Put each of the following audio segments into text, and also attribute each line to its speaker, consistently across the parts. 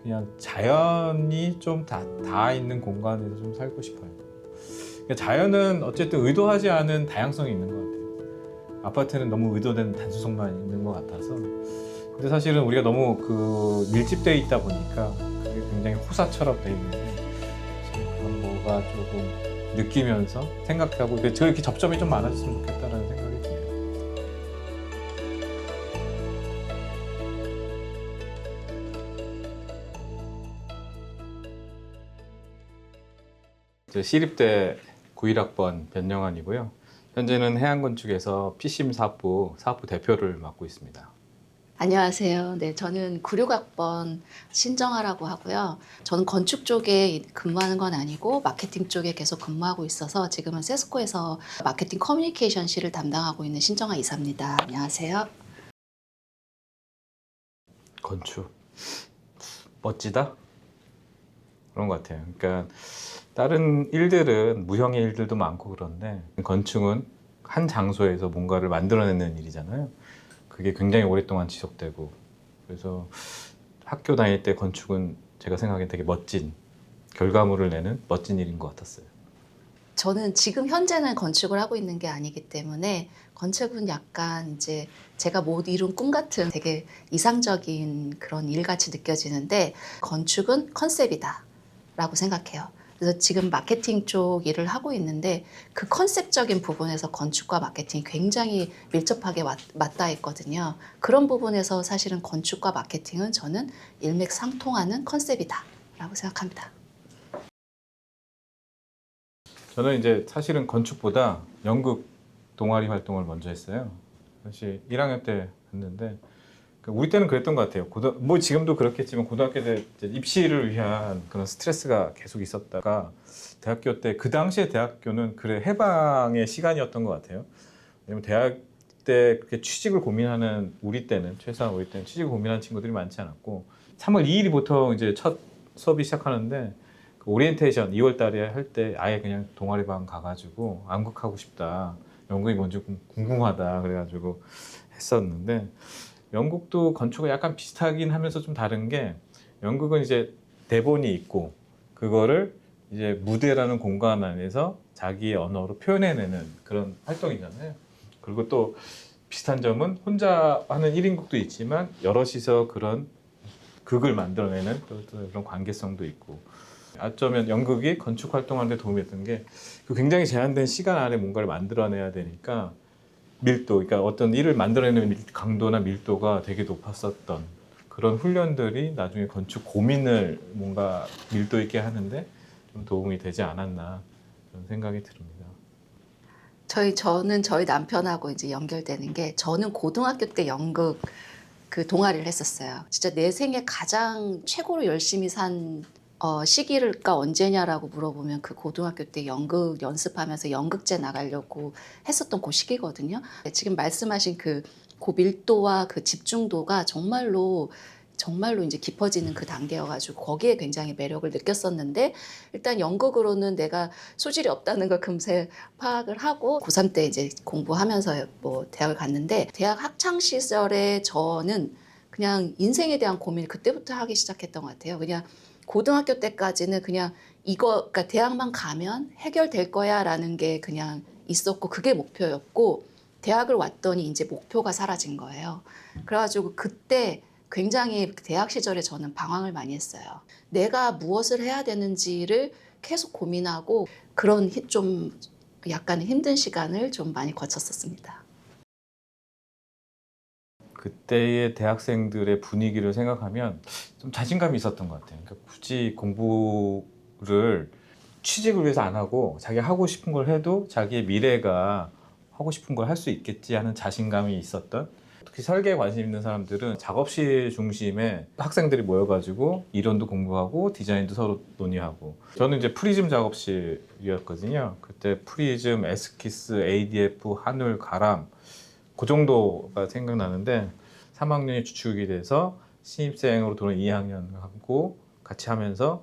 Speaker 1: 그냥 자연이 좀 다 있는 공간에서 좀 살고 싶어요. 그러니까 자연은 어쨌든 의도하지 않은 다양성이 있는 것 같아요. 아파트는 너무 의도된 단수성만 있는 것 같아서. 근데 사실은 우리가 너무 그 밀집되어 있다 보니까 그게 굉장히 호사처럼 돼 있는데 그런 거가 조금 느끼면서 생각하고 저 이렇게 접점이 좀 많아졌으면 좋겠다라는 생각이 드네요. 저 시립대 91학번 변영환이고요. 현재는 해양건축에서 피심 사업부 대표를 맡고 있습니다.
Speaker 2: 안녕하세요. 네, 저는 96학번 신정아라고 하고요. 저는 건축 쪽에 근무하는 건 아니고 마케팅 쪽에 계속 근무하고 있어서 지금은 세스코에서 마케팅 커뮤니케이션실을 담당하고 있는 신정아 이사입니다. 안녕하세요.
Speaker 1: 건축 멋지다? 그런 것 같아요. 그러니까 다른 일들은 무형의 일들도 많고 그런데 건축은 한 장소에서 뭔가를 만들어내는 일이잖아요. 그게 굉장히 오랫동안 지속되고 그래서 학교 다닐 때 건축은 제가 생각엔 되게 멋진 결과물을 내는 멋진 일인 것 같았어요.
Speaker 2: 저는 지금 현재는 건축을 하고 있는 게 아니기 때문에 건축은 약간 이제 제가 못 이룬 꿈 같은 되게 이상적인 그런 일같이 느껴지는데 건축은 컨셉이다 라고 생각해요. 그래서 지금 마케팅 쪽 일을 하고 있는데 그 컨셉적인 부분에서 건축과 마케팅이 굉장히 밀접하게 맞닿아 있거든요. 그런 부분에서 사실은 건축과 마케팅은 저는 일맥상통하는 컨셉이다 라고 생각합니다.
Speaker 1: 저는 이제 사실은 건축보다 연극 동아리 활동을 먼저 했어요. 사실 1학년 때 했는데 우리 때는 그랬던 것 같아요. 뭐 지금도 그렇겠지만 고등학교 때 이제 입시를 위한 그런 스트레스가 계속 있었다가 대학교 때 그 당시에 대학교는 그래 해방의 시간이었던 것 같아요. 왜냐면 대학 때 그렇게 취직을 고민하는 우리 때는 최소한 우리 때는 취직을 고민하는 친구들이 많지 않았고 3월 2일이 보통 이제 첫 수업이 시작하는데 그 오리엔테이션 2월 달에 할 때 아예 그냥 동아리방 가가지고 암극하고 싶다. 연극이 뭔지 궁금하다. 그래가지고 했었는데 연극도 건축과 약간 비슷하긴 하면서 좀 다른 게 연극은 이제 대본이 있고 그거를 이제 무대라는 공간 안에서 자기의 언어로 표현해내는 그런 활동이잖아요. 그리고 또 비슷한 점은 혼자 하는 1인극도 있지만 여럿이서 그런 극을 만들어내는 그런 관계성도 있고 어쩌면 연극이 건축 활동하는 데 도움이 됐던 게 그 굉장히 제한된 시간 안에 뭔가를 만들어내야 되니까 밀도, 그러니까 어떤 일을 만들어내는 강도나 밀도가 되게 높았었던 그런 훈련들이 나중에 건축 고민을 뭔가 밀도 있게 하는데 좀 도움이 되지 않았나 그런 생각이 듭니다.
Speaker 2: 저는 저희 남편하고 이제 연결되는 게 저는 고등학교 때 연극 그 동아리를 했었어요. 진짜 내 생에 가장 최고로 열심히 산 시기가 언제냐라고 물어보면 그 고등학교 때 연극 연습하면서 연극제 나가려고 했었던 그 시기거든요. 지금 말씀하신 그 밀도와 그 집중도가 정말로 이제 깊어지는 그 단계여가지고 거기에 굉장히 매력을 느꼈었는데 일단 연극으로는 내가 소질이 없다는 걸 금세 파악을 하고 고3 때 이제 공부하면서 뭐 대학을 갔는데 대학 학창 시절에 저는 그냥 인생에 대한 고민을 그때부터 하기 시작했던 것 같아요. 그냥 고등학교 때까지는 그냥 그러니까 대학만 가면 해결될 거야 라는 게 그냥 있었고 그게 목표였고 대학을 왔더니 이제 목표가 사라진 거예요. 그래가지고 그때 굉장히 대학 시절에 저는 방황을 많이 했어요. 내가 무엇을 해야 되는지를 계속 고민하고 그런 좀 약간 힘든 시간을 좀 많이 거쳤었습니다.
Speaker 1: 그때의 대학생들의 분위기를 생각하면 좀 자신감이 있었던 것 같아요. 그러니까 굳이 공부를 취직을 위해서 안 하고 자기 하고 싶은 걸 해도 자기의 미래가 하고 싶은 걸 할 수 있겠지 하는 자신감이 있었던 특히 설계에 관심 있는 사람들은 작업실 중심에 학생들이 모여가지고 이론도 공부하고 디자인도 서로 논의하고 저는 이제 프리즘 작업실이었거든요. 그때 프리즘, 에스키스, ADF, 한울, 가람 그 정도가 생각나는데 3학년이 주축이 돼서 신입생으로 들어온 2학년하고 같이 하면서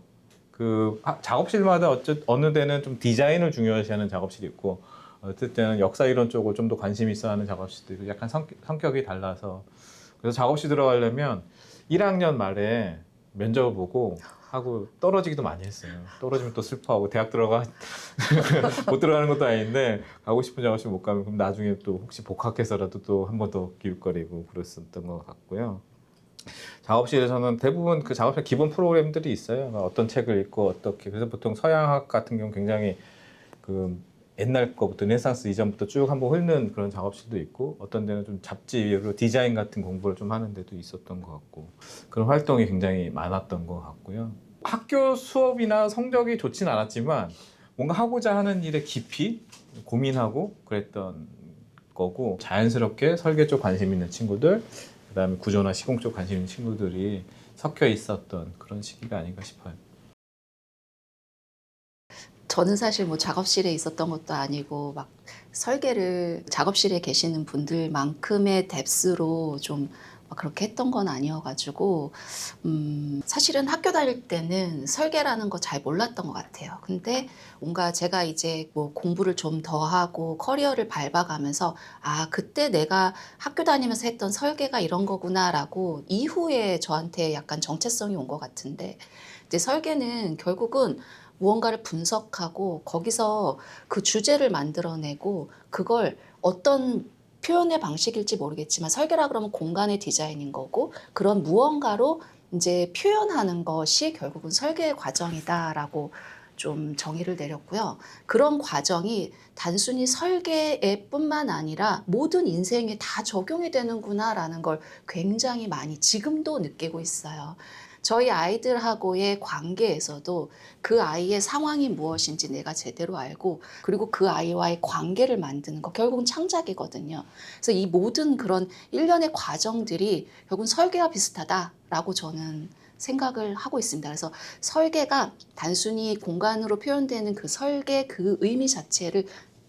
Speaker 1: 그 작업실마다 어느 데는 좀 디자인을 중요시하는 작업실이 있고 어떨 때는 역사 이론 쪽을 좀 더 관심 있어 하는 작업실들이 약간 성격이 달라서 그래서 작업실 들어가려면 1학년 말에 면접을 보고 하고 떨어지기도 많이 했어요. 떨어지면 또 슬퍼하고 대학 들어가 못 들어가는 것도 아닌데 가고 싶은 작업실 못 가면 그럼 나중에 또 혹시 복학해서라도 또 한 번 더 기웃거리고 그랬었던 것 같고요. 작업실에서는 대부분 그 작업실 기본 프로그램들이 있어요. 어떤 책을 읽고 어떻게 그래서 보통 서양학 같은 경우 굉장히 그 옛날 거부터 르네상스 이전부터 쭉 한번 훑는 그런 작업실도 있고 어떤 데는 좀 잡지로 디자인 같은 공부를 좀 하는 데도 있었던 것 같고 그런 활동이 굉장히 많았던 것 같고요. 학교 수업이나 성적이 좋진 않았지만 뭔가 하고자 하는 일에 깊이 고민하고 그랬던 거고 자연스럽게 설계 쪽 관심 있는 친구들 그다음에 구조나 시공 쪽 관심 있는 친구들이 섞여 있었던 그런 시기가 아닌가 싶어요.
Speaker 2: 저는 사실 뭐 작업실에 있었던 것도 아니고 막 설계를 작업실에 계시는 분들만큼의 뎁스로 좀 막 그렇게 했던 건 아니어가지고 사실은 학교 다닐 때는 설계라는 거 잘 몰랐던 것 같아요. 근데 뭔가 제가 이제 뭐 공부를 좀 더 하고 커리어를 밟아가면서 아 그때 내가 학교 다니면서 했던 설계가 이런 거구나라고 이후에 저한테 약간 정체성이 온 것 같은데 이제 설계는 결국은 무언가를 분석하고 거기서 그 주제를 만들어내고 그걸 어떤 표현의 방식일지 모르겠지만 설계라 그러면 공간의 디자인인 거고 그런 무언가로 이제 표현하는 것이 결국은 설계의 과정이다라고 좀 정의를 내렸고요. 그런 과정이 단순히 설계에 뿐만 아니라 모든 인생에 다 적용이 되는구나라는 걸 굉장히 많이 지금도 느끼고 있어요. 저희 아이들하고의 관계에서도 그 아이의 상황이 무엇인지 내가 제대로 알고 그리고 그 아이와의 관계를 만드는 거 결국은 창작이거든요. 그래서 이 모든 그런 일련의 과정들이 결국은 설계와 비슷하다라고 저는 생각을 하고 있습니다. 그래서 설계가 단순히 공간으로 표현되는 그 설계 그 의미 자체를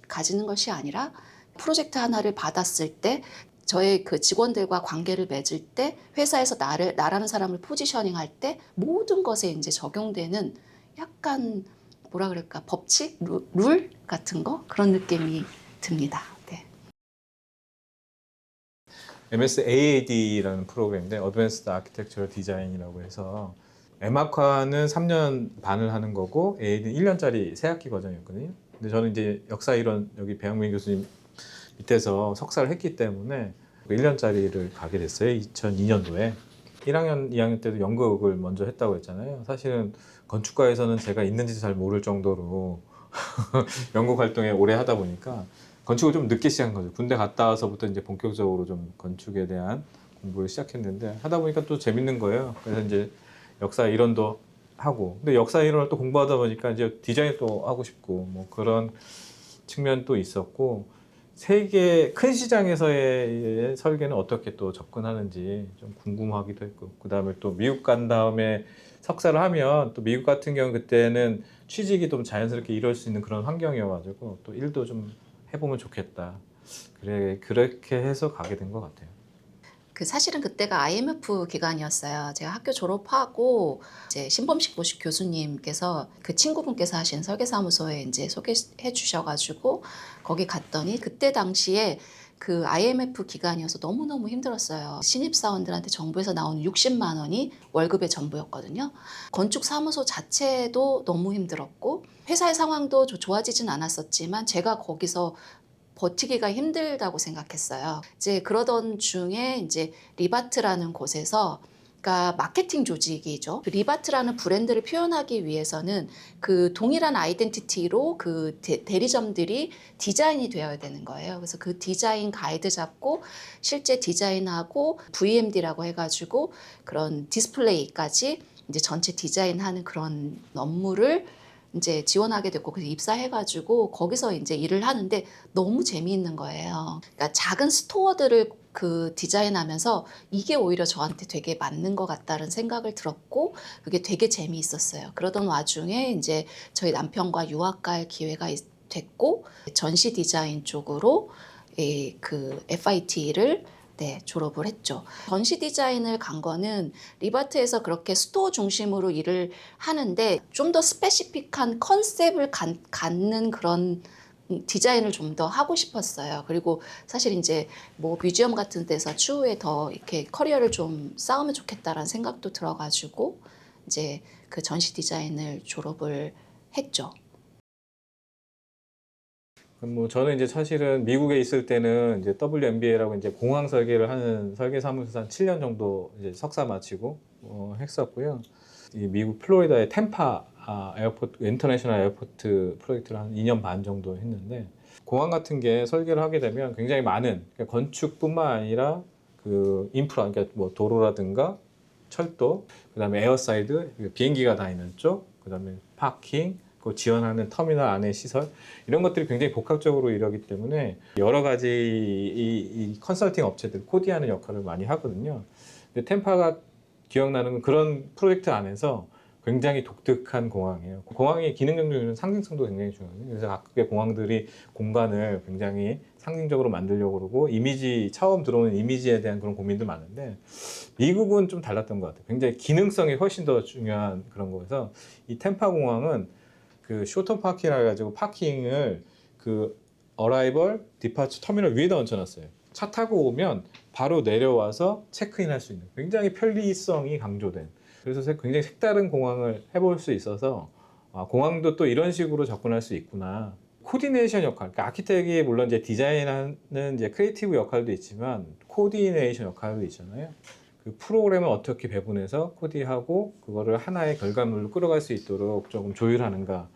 Speaker 2: 가지는 것이 아니라 프로젝트 하나를 받았을 때 저의 그 직원들과 관계를 맺을 때 회사에서 나라는 사람을 포지셔닝 할 때 모든 것에 이제 적용되는 약간 뭐라 그럴까 법칙 룰 같은 거 그런 느낌이 듭니다. 네.
Speaker 1: MSAAD라는 프로그램인데 Advanced Architectural Design이라고 해서 M학과는 3년 반을 하는 거고 AAD는 1년짜리 새학기 과정이었거든요. 근데 저는 이제 역사 이론 여기 배영민 교수님 밑에서 석사를 했기 때문에 1년짜리를 가게 됐어요. 2002년도에. 1학년, 2학년 때도 연극을 먼저 했다고 했잖아요. 사실은 건축과에서는 제가 있는지 잘 모를 정도로 연극 활동에 오래 하다 보니까 건축을 좀 늦게 시작한 거죠. 군대 갔다 와서부터 이제 본격적으로 좀 건축에 대한 공부를 시작했는데 하다 보니까 또 재밌는 거예요. 그래서 이제 역사 이론도 하고 근데 역사 이론을 또 공부하다 보니까 이제 디자인도 하고 싶고 뭐 그런 측면도 있었고 세계 큰 시장에서의 설계는 어떻게 또 접근하는지 좀 궁금하기도 했고 그 다음에 또 미국 간 다음에 석사를 하면 또 미국 같은 경우 그때는 취직이 좀 자연스럽게 이룰 수 있는 그런 환경이어가지고 또 일도 좀 해보면 좋겠다. 그래 그렇게 해서 가게 된 것 같아요.
Speaker 2: 그 사실은 그때가 IMF 기간이었어요. 제가 학교 졸업하고 이제 신범식 보식 교수님께서 그 친구분께서 하신 설계사무소에 이제 소개해 주셔가지고 거기 갔더니 그때 당시에 그 IMF 기간이어서 너무너무 힘들었어요. 신입사원들한테 정부에서 나오는 60만 원이 월급의 전부였거든요. 건축사무소 자체도 너무 힘들었고 회사의 상황도 좋아지진 않았었지만 제가 거기서 버티기가 힘들다고 생각했어요. 이제 그러던 중에 이제 리바트라는 곳에서 그러니까 마케팅 조직이죠. 그 리바트라는 브랜드를 표현하기 위해서는 그 동일한 아이덴티티로 그 대리점들이 디자인이 되어야 되는 거예요. 그래서 그 디자인 가이드 잡고 실제 디자인하고 VMD라고 해가지고 그런 디스플레이까지 이제 전체 디자인하는 그런 업무를 이제 지원하게 됐고 그래서 입사해가지고 거기서 이제 일을 하는데 너무 재미있는 거예요. 그러니까 작은 스토어들을 그 디자인하면서 이게 오히려 저한테 되게 맞는 것 같다는 생각을 들었고 그게 되게 재미있었어요. 그러던 와중에 이제 저희 남편과 유학 갈 기회가 됐고 전시 디자인 쪽으로 그 FIT를 네, 졸업을 했죠. 전시 디자인을 간 거는 리바트에서 그렇게 스토어 중심으로 일을 하는데 좀 더 스페시픽한 컨셉을 갖는 그런 디자인을 좀 더 하고 싶었어요. 그리고 사실 이제 뭐 뮤지엄 같은 데서 추후에 더 이렇게 커리어를 좀 쌓으면 좋겠다라는 생각도 들어가지고 이제 그 전시 디자인을 졸업을 했죠.
Speaker 1: 뭐 저는 이제 사실은 미국에 있을 때는 이제 WMBA라고 이제 공항 설계를 하는 설계 사무소에서 한 7년 정도 이제 석사 마치고 했었고요. 이 미국 플로리다의 템파 에어포트 인터내셔널 에어포트 프로젝트를 한 2년 반 정도 했는데 공항 같은 게 설계를 하게 되면 굉장히 많은 그러니까 건축뿐만 아니라 그 인프라 그러니까 뭐 도로라든가 철도 그다음에 에어사이드 비행기가 다니는 쪽 그다음에 파킹 그 지원하는 터미널 안의 시설 이런 것들이 굉장히 복합적으로 이러기 때문에 여러 가지 이 컨설팅 업체들 코디하는 역할을 많이 하거든요. 근데 템파가 기억나는 건 그런 프로젝트 안에서 굉장히 독특한 공항이에요. 공항의 기능적인 상징성도 굉장히 중요해요. 그래서 각국의 공항들이 공간을 굉장히 상징적으로 만들려고 그러고 이미지 처음 들어오는 이미지에 대한 그런 고민도 많은데 미국은 좀 달랐던 것 같아요. 굉장히 기능성이 훨씬 더 중요한 그런 거여서 이 템파 공항은 그 쇼터 파킹이라 가지고 파킹을 그 어라이벌, 디파처 터미널 위에다 얹혀놨어요. 차 타고 오면 바로 내려와서 체크인할 수 있는 굉장히 편리성이 강조된 그래서 굉장히 색다른 공항을 해볼 수 있어서 공항도 또 이런 식으로 접근할 수 있구나. 코디네이션 역할, 그러니까 아키텍이 물론 이제 디자인하는 이제 크리에이티브 역할도 있지만 코디네이션 역할도 있잖아요. 그 프로그램을 어떻게 배분해서 코디하고 그거를 하나의 결과물로 끌어갈 수 있도록 조금 조율하는가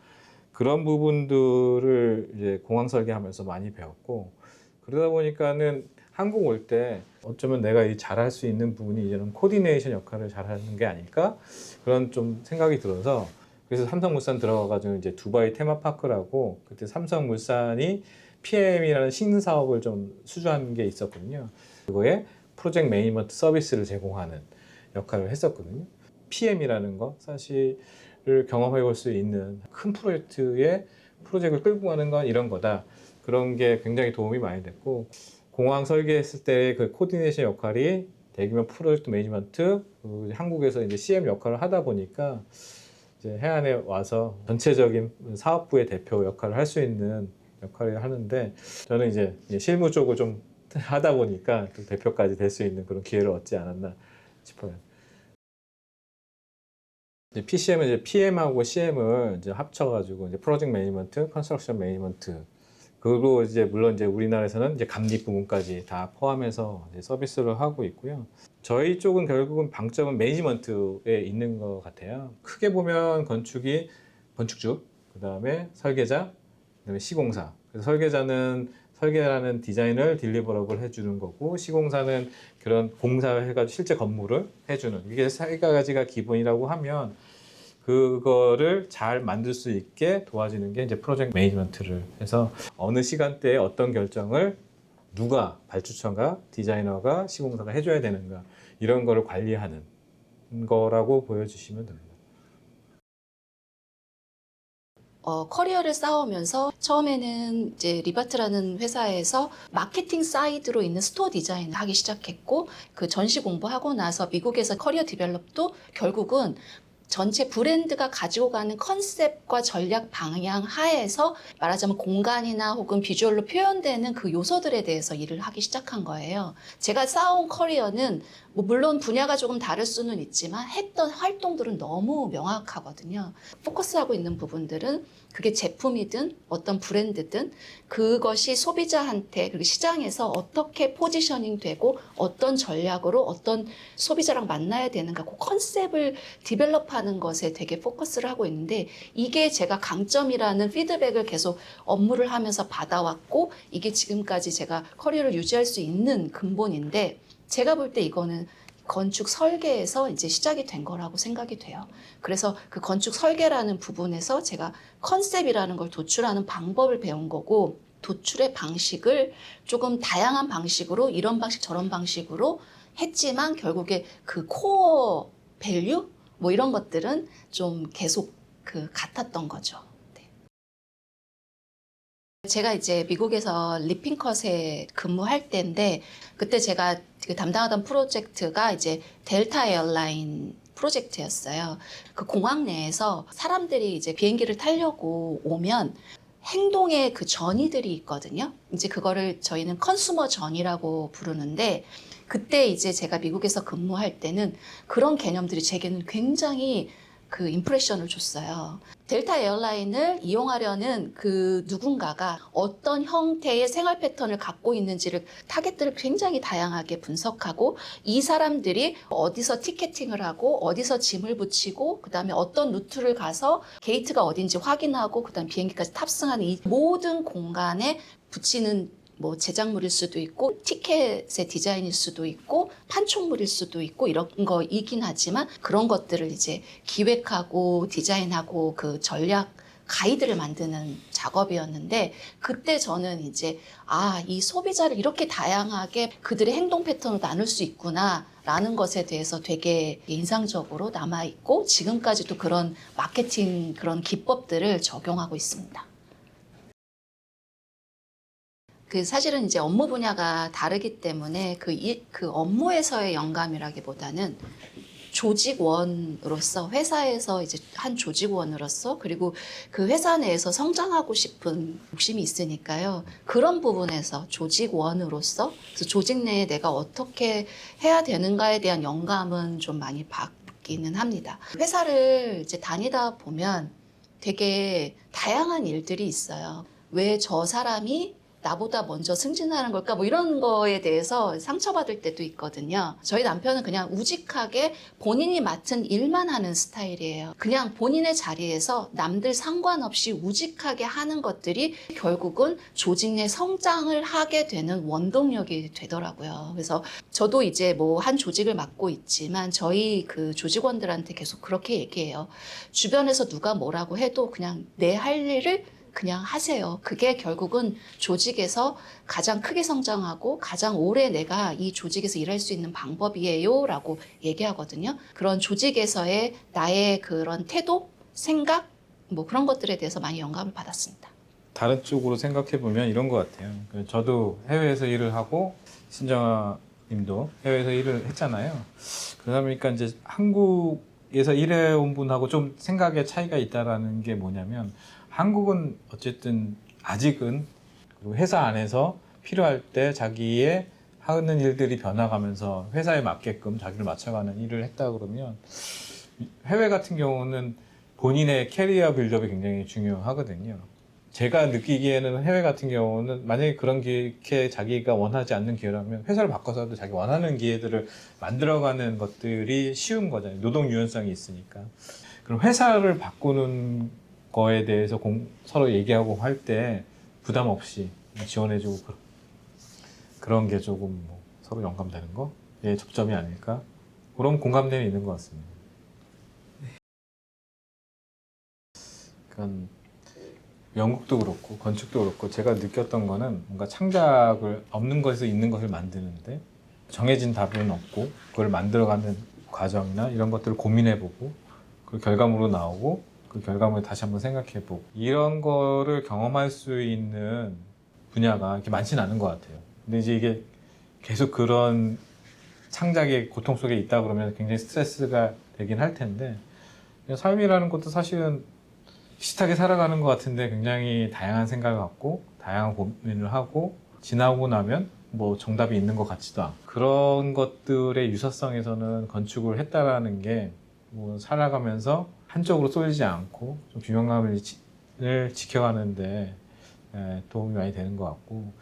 Speaker 1: 그런 부분들을 이제 공항 설계하면서 많이 배웠고 그러다 보니까는 한국 올 때 어쩌면 내가 잘할 수 있는 부분이 이제는 코디네이션 역할을 잘하는 게 아닐까 그런 좀 생각이 들어서 그래서 삼성물산 들어가가지고 이제 두바이 테마파크라고 그때 삼성물산이 PM이라는 신흥 사업을 좀 수주한 게 있었거든요. 그거에 프로젝트 매니지먼트 서비스를 제공하는 역할을 했었거든요. PM이라는 거 사실을 경험해 볼 수 있는 큰 프로젝트에 프로젝트를 끌고 가는 건 이런 거다. 그런 게 굉장히 도움이 많이 됐고 공항 설계했을 때 그 코디네이션 역할이 대규모 프로젝트 매니지먼트 한국에서 이제 CM 역할을 하다 보니까 이제 해안에 와서 전체적인 사업부의 대표 역할을 할 수 있는 역할을 하는데 저는 이제 실무 쪽을 좀 하다 보니까 또 대표까지 될 수 있는 그런 기회를 얻지 않았나 싶어요. 이제 PCM은 이제 PM하고 CM을 이제 합쳐가지고 이제 프로젝트 매니지먼트, 컨스트럭션 매니지먼트 그리고 이제 물론 이제 우리나라에서는 이제 감리 부분까지 다 포함해서 이제 서비스를 하고 있고요. 저희 쪽은 결국은 방점은 매니지먼트에 있는 것 같아요. 크게 보면 건축이 건축주, 그 다음에 설계자, 그 다음에 시공사. 그래서 설계자는 설계라는 디자인을 딜리버러블 해주는 거고 시공사는 그런 공사를 해가지고 실제 건물을 해주는 이게 세 가지가 기본이라고 하면 그거를 잘 만들 수 있게 도와주는 게 이제 프로젝트 매니지먼트를 해서 어느 시간대에 어떤 결정을 누가 발주처가 디자이너가 시공사가 해줘야 되는가 이런 거를 관리하는 거라고 보여주시면 됩니다.
Speaker 2: 커리어를 쌓으면서 처음에는 이제 리바트라는 회사에서 마케팅 사이드로 있는 스토어 디자인을 하기 시작했고 그 전시 공부하고 나서 미국에서 커리어 디벨롭도 결국은 전체 브랜드가 가지고 가는 컨셉과 전략 방향 하에서 말하자면 공간이나 혹은 비주얼로 표현되는 그 요소들에 대해서 일을 하기 시작한 거예요. 제가 쌓아온 커리어는 뭐 물론 분야가 조금 다를 수는 있지만 했던 활동들은 너무 명확하거든요. 포커스하고 있는 부분들은 그게 제품이든 어떤 브랜드든 그것이 소비자한테 그리고 시장에서 어떻게 포지셔닝 되고 어떤 전략으로 어떤 소비자랑 만나야 되는가 그 컨셉을 디벨롭하는 것에 되게 포커스를 하고 있는데 이게 제가 강점이라는 피드백을 계속 업무를 하면서 받아왔고 이게 지금까지 제가 커리어를 유지할 수 있는 근본인데 제가 볼 때 이거는 건축 설계에서 이제 시작이 된 거라고 생각이 돼요. 그래서 그 건축 설계라는 부분에서 제가 컨셉이라는 걸 도출하는 방법을 배운 거고 도출의 방식을 조금 다양한 방식으로 이런 방식 저런 방식으로 했지만 결국에 그 코어 밸류 뭐 이런 것들은 좀 계속 그 같았던 거죠. 제가 이제 미국에서 리핑컷에 근무할 때인데 그때 제가 그 담당하던 프로젝트가 이제 델타 에어라인 프로젝트였어요. 그 공항 내에서 사람들이 이제 비행기를 타려고 오면 행동의 그 전이들이 있거든요. 이제 그거를 저희는 컨슈머 전이라고 부르는데 그때 이제 제가 미국에서 근무할 때는 그런 개념들이 제게는 굉장히 그 임프레션을 줬어요. 델타 에어라인을 이용하려는 그 누군가가 어떤 형태의 생활 패턴을 갖고 있는지를 타겟들을 굉장히 다양하게 분석하고 이 사람들이 어디서 티켓팅을 하고 어디서 짐을 붙이고 그다음에 어떤 루트를 가서 게이트가 어딘지 확인하고 그다음 비행기까지 탑승하는 이 모든 공간에 붙이는 뭐 제작물일 수도 있고 티켓의 디자인일 수도 있고 판촉물일 수도 있고 이런 거이긴 하지만 그런 것들을 이제 기획하고 디자인하고 그 전략 가이드를 만드는 작업이었는데 그때 저는 이제 이 소비자를 이렇게 다양하게 그들의 행동 패턴으로 나눌 수 있구나 라는 것에 대해서 되게 인상적으로 남아있고 지금까지도 그런 마케팅 그런 기법들을 적용하고 있습니다. 그 사실은 이제 업무 분야가 다르기 때문에 그 업무에서의 영감이라기보다는 조직원으로서 회사에서 이제 한 조직원으로서 그리고 그 회사 내에서 성장하고 싶은 욕심이 있으니까요. 그런 부분에서 조직원으로서 그래서 조직 내에 내가 어떻게 해야 되는가에 대한 영감은 좀 많이 받기는 합니다. 회사를 이제 다니다 보면 되게 다양한 일들이 있어요. 왜 저 사람이 나보다 먼저 승진하는 걸까? 뭐 이런 거에 대해서 상처받을 때도 있거든요. 저희 남편은 그냥 우직하게 본인이 맡은 일만 하는 스타일이에요. 그냥 본인의 자리에서 남들 상관없이 우직하게 하는 것들이 결국은 조직 내 성장을 하게 되는 원동력이 되더라고요. 그래서 저도 이제 뭐 한 조직을 맡고 있지만 저희 그 조직원들한테 계속 그렇게 얘기해요. 주변에서 누가 뭐라고 해도 그냥 내 할 일을 그냥 하세요. 그게 결국은 조직에서 가장 크게 성장하고 가장 오래 내가 이 조직에서 일할 수 있는 방법이에요 라고 얘기하거든요. 그런 조직에서의 나의 그런 태도, 생각 뭐 그런 것들에 대해서 많이 영감을 받았습니다.
Speaker 1: 다른 쪽으로 생각해 보면 이런 것 같아요. 저도 해외에서 일을 하고 신정아 님도 해외에서 일을 했잖아요. 그러다 보니까 이제 한국에서 일해온 분하고 좀 생각의 차이가 있다라는 게 뭐냐면 한국은 어쨌든 아직은 회사 안에서 필요할 때 자기의 하는 일들이 변화가면서 회사에 맞게끔 자기를 맞춰가는 일을 했다 그러면 해외 같은 경우는 본인의 캐리어 빌드업이 굉장히 중요하거든요. 제가 느끼기에는 해외 같은 경우는 만약에 그런 기회 자기가 원하지 않는 기회라면 회사를 바꿔서도 자기 원하는 기회들을 만들어가는 것들이 쉬운 거잖아요. 노동 유연성이 있으니까. 그럼 회사를 바꾸는 거에 대해서 서로 얘기하고 할 때 부담 없이 지원해주고 그런 게 조금 뭐 서로 영감되는 거에 접점이 아닐까 그런 공감대는 있는 것 같습니다. 그러니까 연극도 그렇고 건축도 그렇고 제가 느꼈던 거는 뭔가 창작을 없는 것에서 있는 것을 만드는데 정해진 답은 없고 그걸 만들어가는 과정이나 이런 것들을 고민해보고 그 결과물로 나오고 그 결과물을 다시 한번 생각해보고 이런 거를 경험할 수 있는 분야가 이렇게 많지는 않은 것 같아요. 근데 이제 이게 계속 그런 창작의 고통 속에 있다 그러면 굉장히 스트레스가 되긴 할 텐데 삶이라는 것도 사실은 비슷하게 살아가는 것 같은데 굉장히 다양한 생각을 갖고 다양한 고민을 하고 지나고 나면 뭐 정답이 있는 것 같지도 않고 그런 것들의 유사성에서는 건축을 했다라는 게 뭐 살아가면서 한쪽으로 쏠리지 않고 좀 균형감을 지켜가는데 도움이 많이 되는 것 같고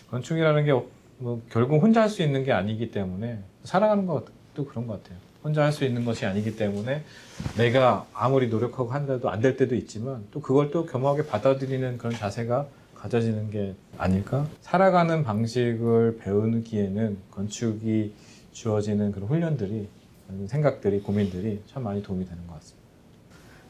Speaker 1: 건축이라는 게 뭐 결국 혼자 할 수 있는 게 아니기 때문에 살아가는 것도 그런 것 같아요. 혼자 할 수 있는 것이 아니기 때문에 내가 아무리 노력하고 한다도 안 될 때도 있지만 또 그걸 또 겸허하게 받아들이는 그런 자세가 가져지는 게 아닐까? 살아가는 방식을 배우기에는 건축이 주어지는 그런 훈련들이 생각들이 고민들이 참 많이 도움이 되는 것 같습니다.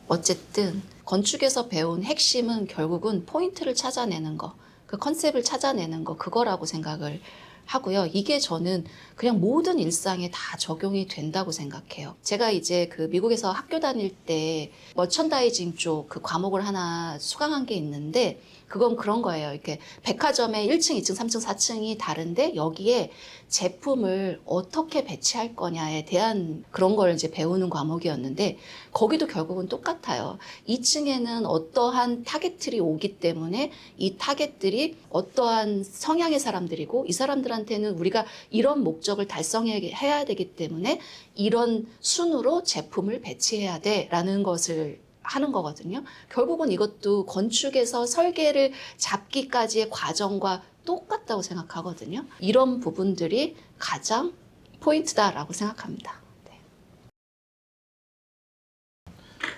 Speaker 2: 어쨌든 건축에서 배운 핵심은 결국은 포인트를 찾아내는 거, 그 컨셉을 찾아내는 거 그거라고 생각을 하고요. 이게 저는 그냥 모든 일상에 다 적용이 된다고 생각해요. 제가 이제 그 미국에서 학교 다닐 때 머천다이징 쪽 그 과목을 하나 수강한 게 있는데 그건 그런 거예요. 이렇게 백화점에 1층, 2층, 3층, 4층이 다른데 여기에 제품을 어떻게 배치할 거냐에 대한 그런 걸 이제 배우는 과목이었는데 거기도 결국은 똑같아요. 2층에는 어떠한 타겟들이 오기 때문에 이 타겟들이 어떠한 성향의 사람들이고 이 사람들한테 사람들한테는 우리가 이런 목적을 달성해야 되기 때문에 이런 순으로 제품을 배치해야 돼라는 것을 하는 거거든요. 결국은 이것도 건축에서 설계를 잡기까지의 과정과 똑같다고 생각하거든요. 이런 부분들이 가장 포인트다라고 생각합니다. 네.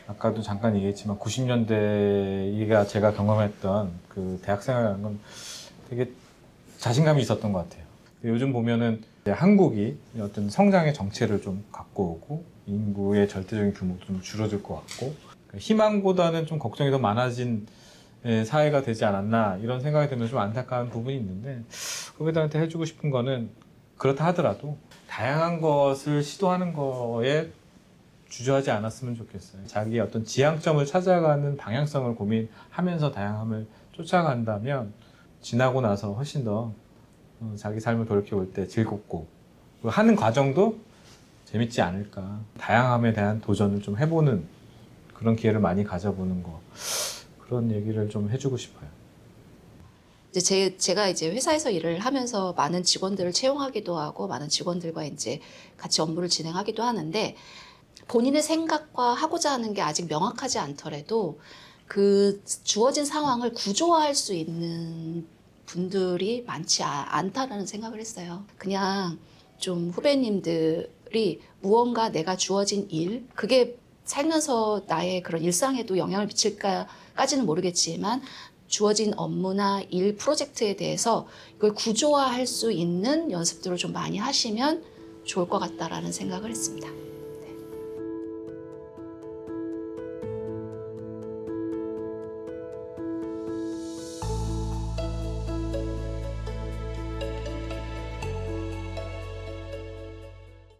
Speaker 1: 아까도 잠깐 얘기했지만 90년대가 제가 경험했던 그 대학생활이라는 건 되게 자신감이 있었던 것 같아요. 요즘 보면은 이제 한국이 어떤 성장의 정체를 좀 갖고 오고 인구의 절대적인 규모도 좀 줄어들 것 같고 희망보다는 좀 걱정이 더 많아진 사회가 되지 않았나 이런 생각이 들면 좀 안타까운 부분이 있는데 후배들한테 해주고 싶은 거는 그렇다 하더라도 다양한 것을 시도하는 거에 주저하지 않았으면 좋겠어요. 자기의 어떤 지향점을 찾아가는 방향성을 고민하면서 다양함을 쫓아간다면 지나고 나서 훨씬 더 자기 삶을 돌이켜볼 때 즐겁고 하는 과정도 재밌지 않을까. 다양함에 대한 도전을 좀 해보는 그런 기회를 많이 가져보는 거 그런 얘기를 좀 해주고 싶어요.
Speaker 2: 이제 제가 이제 회사에서 일을 하면서 많은 직원들을 채용하기도 하고 많은 직원들과 이제 같이 업무를 진행하기도 하는데 본인의 생각과 하고자 하는 게 아직 명확하지 않더라도 그 주어진 상황을 구조화할 수 있는 분들이 많지 않다라는 생각을 했어요. 그냥 좀 후배님들이 무언가 내가 주어진 일, 그게 살면서 나의 그런 일상에도 영향을 미칠까까지는 모르겠지만 주어진 업무나 일 프로젝트에 대해서 이걸 구조화할 수 있는 연습들을 좀 많이 하시면 좋을 것 같다라는 생각을 했습니다.